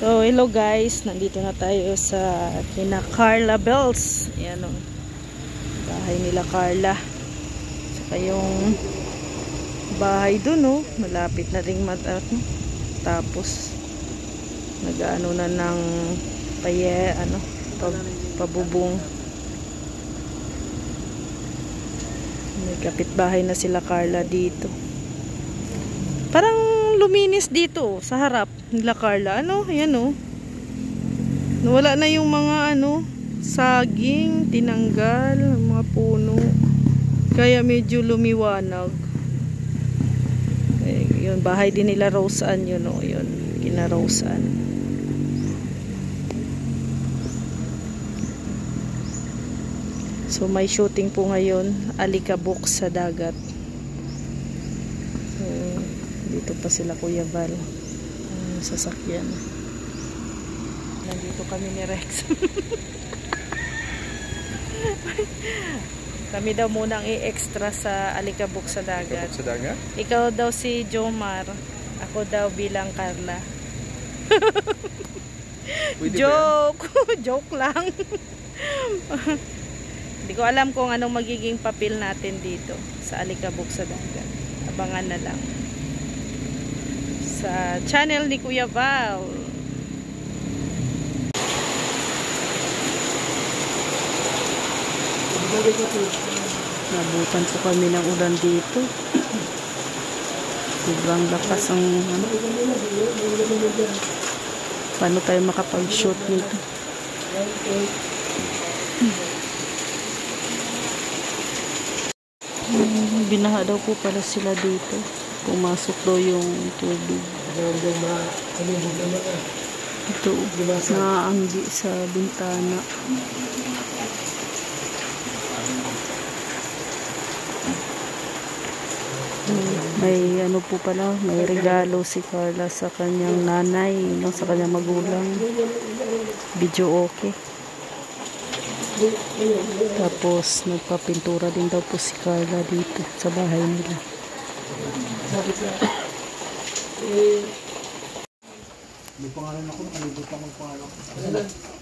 So, hello guys. Nandito na tayo sa kina Carla Bells. Ayan o. Bahay nila Carla. Saka yung bahay dun o. Malapit na ring tapos nag-ano na ng pabubong. May kapitbahay na sila Carla dito. Parang luminis dito sa harap nila Carla. Ayan o. Nawala na yung mga saging, tinanggal, mga puno. Kaya medyo lumiwanag. Yun, bahay din nila Roseanne yun o. Yun, kina Roseanne. So may shooting po ngayon, alikabok sa dagat. So dito pa sila Kuya Val, sasakyan. Nandito kami ni Rex. Kami daw munang i-extra sa alikabok sa dagat. Sa dagat? Ikaw daw si Jomar, ako daw bilang Carla. Joke! Joke lang. Hindi ko alam kung anong magiging papel natin dito sa alikabok sa dagat. Abangan na lang sa channel ni Kuya Val. Nabutan po kami ng ulan dito. Sobrang lakas ang paano tayo makapag-shoot nito? Binaha daw po pala sila dito. Pumasok daw yung tubig. Ito, naanggi sa bintana. May po pala, may regalo si Carla sa kanyang nanay, sa kanyang magulang. Video okay. Tapos nagpapintura din daw po si Carla dito sa bahay nila. May pangalan ako, nakalibot ako ng pangalan ko.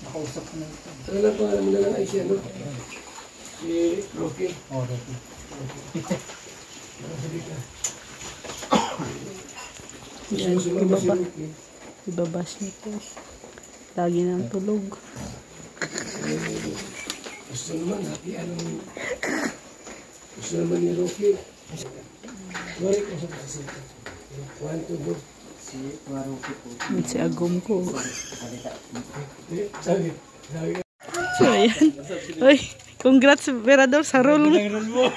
Nakausap ko na ito. Ano lang pangalan mo na lang ay si si Rocky. Oo, Rocky. Yan, ibabash niyo po. Lagi ng tulog. Gusto naman, gusto naman ni Rocky. Balik ko sa kasi. 1, 2, 3. Si Rocky po. Si Agum ko. Sabi. So, ayan. Uy, congrats, Verador, sa role mo.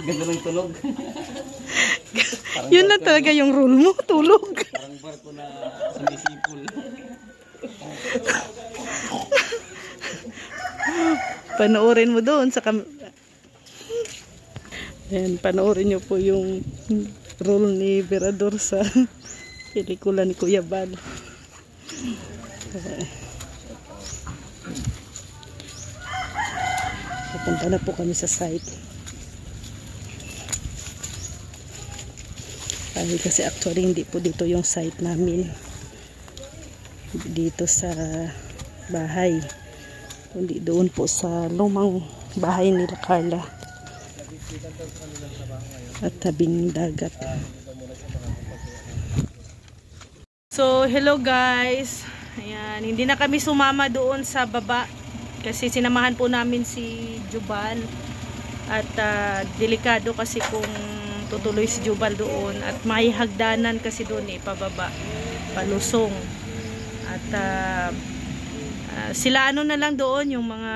Ganda ng tulog. Yun na talaga yung role mo, tulog. Parang barko na sumisipol. Panoorin mo doon sa Ayan, panoorin nyo po yung role ni Verador sa pelikula ni Kuya Val. Pupunta na po kami sa site. Kasi actually hindi po dito yung site namin. Dito sa bahay. Kundi doon po sa lumang bahay nila Carla. At tabing dagat. So, hello guys. Ayan, hindi na kami sumama doon sa baba. Kasi sinamahan po namin si Jubal. At delikado kasi kung tutuloy si Jubal doon. At may hagdanan kasi doon pababa. Palusong. At sila na lang doon yung mga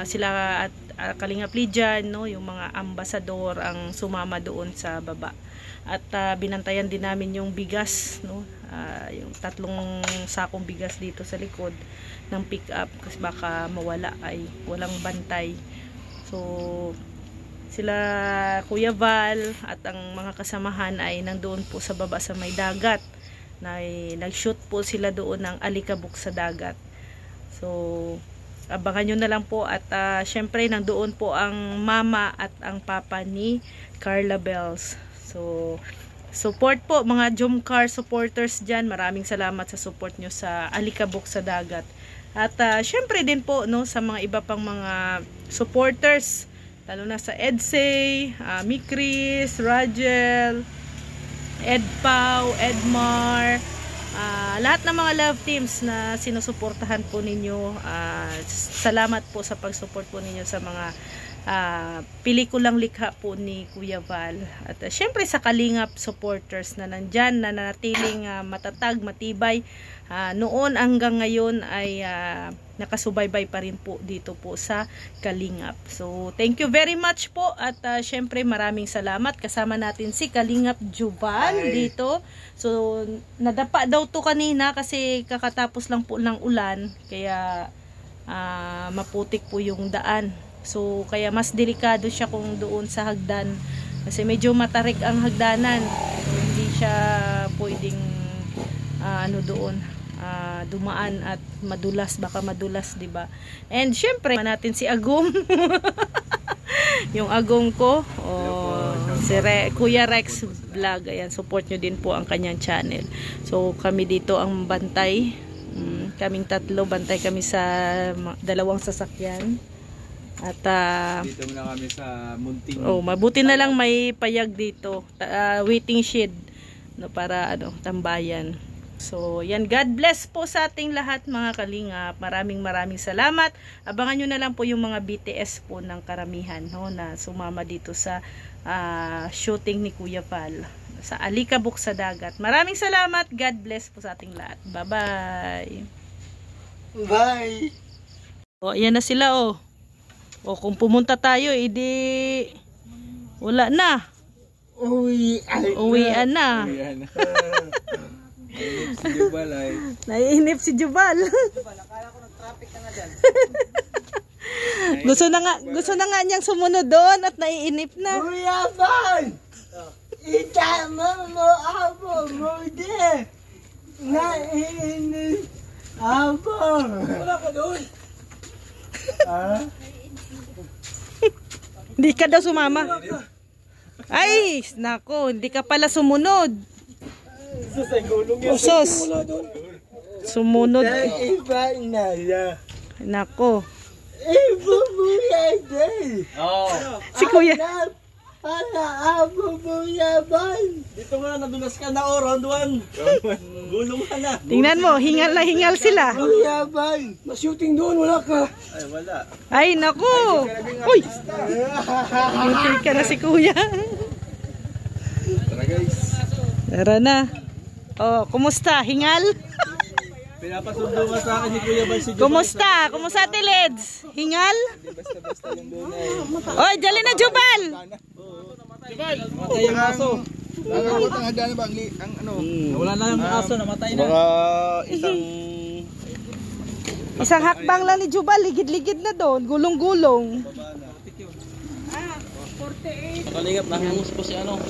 sila at Kalingap Lijan, yung mga ambasador ang sumama doon sa baba. At binantayan din namin yung bigas, yung 3 sakong bigas dito sa likod ng pick up kasi baka mawala, ay walang bantay. So sila Kuya Val at ang mga kasamahan ay nandoon po sa baba sa may dagat. Nag-shoot po sila doon ng alikabok sa dagat. So abangan nyo na lang po. At syempre nandoon po ang mama at ang papa ni Carla Bells. So support po, mga Jomcar supporters dyan. Maraming salamat sa support nyo sa Alikabok sa Dagat. At syempre din po, no, sa mga iba pang mga supporters, lalo na sa Edsay, Mikris, Rajel, Edpau, Edmar, lahat ng mga love teams na sinusuportahan po ninyo. Salamat po sa pag-support po ninyo sa mga pelikulang likha po ni Kuya Val. At syempre sa Kalingap supporters na nandyan, na nanatiling matatag, matibay, noon hanggang ngayon ay nakasubaybay pa rin po dito po sa Kalingap. So thank you very much po, at syempre maraming salamat. Kasama natin si Kalingap Jubal dito. So nadapa daw to kanina kasi kakatapos lang po ng ulan, kaya maputik po yung daan. So kaya mas delikado siya kung doon sa hagdan, kasi medyo matarik ang hagdanan. So, hindi siya pwedeng dumaan at madulas, baka madulas, 'di ba? And syempre natin si Agum. Yung Agum ko, si Kuya Rex Vlog. Ayan, support nyo din po ang kanyang channel. So kami dito ang bantay. Kaming tatlo, bantay kami sa dalawang sasakyan. At dito muna kami sa munting. Mabuti na lang may payag dito. Waiting shed, no, para tambayan. So, yan, God bless po sa ating lahat, mga Kalingap. Maraming salamat. Abangan nyo na lang po yung mga BTS po ng karamihan, no, na sumama dito sa shooting ni Kuya Val sa Alikabok sa Dagat. Maraming salamat. God bless po sa ating lahat. Bye-bye. Bye! Ayan na sila, kung pumunta tayo, edi wala na. Uwian na. Naiinip si Jubal ay. Naiinip si Jubal. Akala ko nag-traffic ka na dyan. Gusto na nga niyang sumunod doon at naiinip na. Kuya Val! Itama mo ako mo din! Naiinip ako! Wala ka doon! Hindi ka daw sumama. Ay, nako, hindi ka pala sumunod. Sus. Sumunod. Iba na yan. Nako. Iba mo yan din. Si Kuya. Ako mo yan. Dito nga, nadulas ka na round 1. Gulong ka na. Tingnan mo, hingal na hingal sila. Kuya Val, ma-shooting doon, wala ka. Ay, wala. Ay, nako. Uy. Shooting ka na si Kuya. Tara guys. Tara na. Kumusta? Hingal? Pinapasundo nga sa akin ni Kuya Val si Jubal. Kumusta? Kumusta, Tileds? Hingal? Hindi basta-basta yung doon ay. Oy, dali na, Jubal! Jubal! Matay yung aso. Nakakot ang hagdan ba? Ang ano? Wala na yung aso, namatay na. Baka isang hakbang lang ni Jubal, ligid-ligid na doon, gulong-gulong. 48. Kalingap, nahangus po si ano.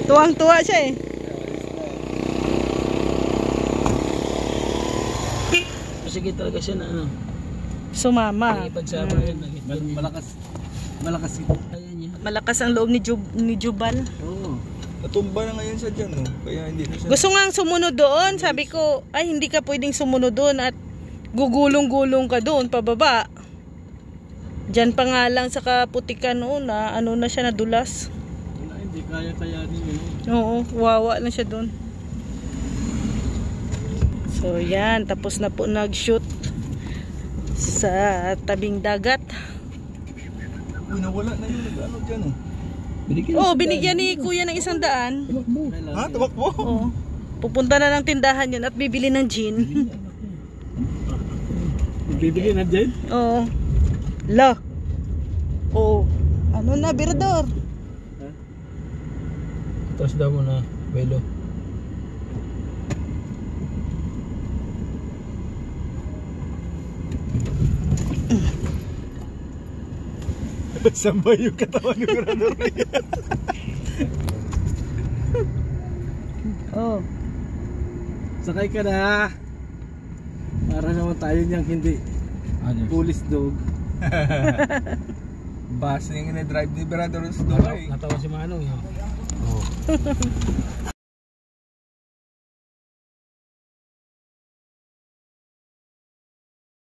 Tuwang-tuwa siya Sige talaga siya na ano. Sumama. Malakas ito. Malakas ang loob ni Jubal. Oo. Natumba na ngayon siya dyan, no? Kaya hindi na siya. Gusto nga sumunod doon. Sabi ko, ay hindi ka pwedeng sumunod doon at gugulong-gulong ka doon pababa. Diyan pa nga lang sa kaputikan noon na ano na siya, nadulas. Wala, hindi kaya-kayanin yun. Oo, wawa na siya doon. So yan, tapos na po nag-shoot sa tabing dagat. Uy, nawala na yun. Ano dyan, Binigyan ni Kuya ng 100. Ha? Tumakbo? Oo. Pupunta na ng tindahan yun at bibili ng gin. Bibili na dyan? Oo. La. Oo. Ano na, Birador? Tapos daw mo na, Belo. Sambay yung katawan ni Birador na yan. Oo. Sakay ka na. Para naman tayo niyang hindi police dog. Bus yung ina-drive ni Brother Dora eh. Natawa si Manong yun. Oh.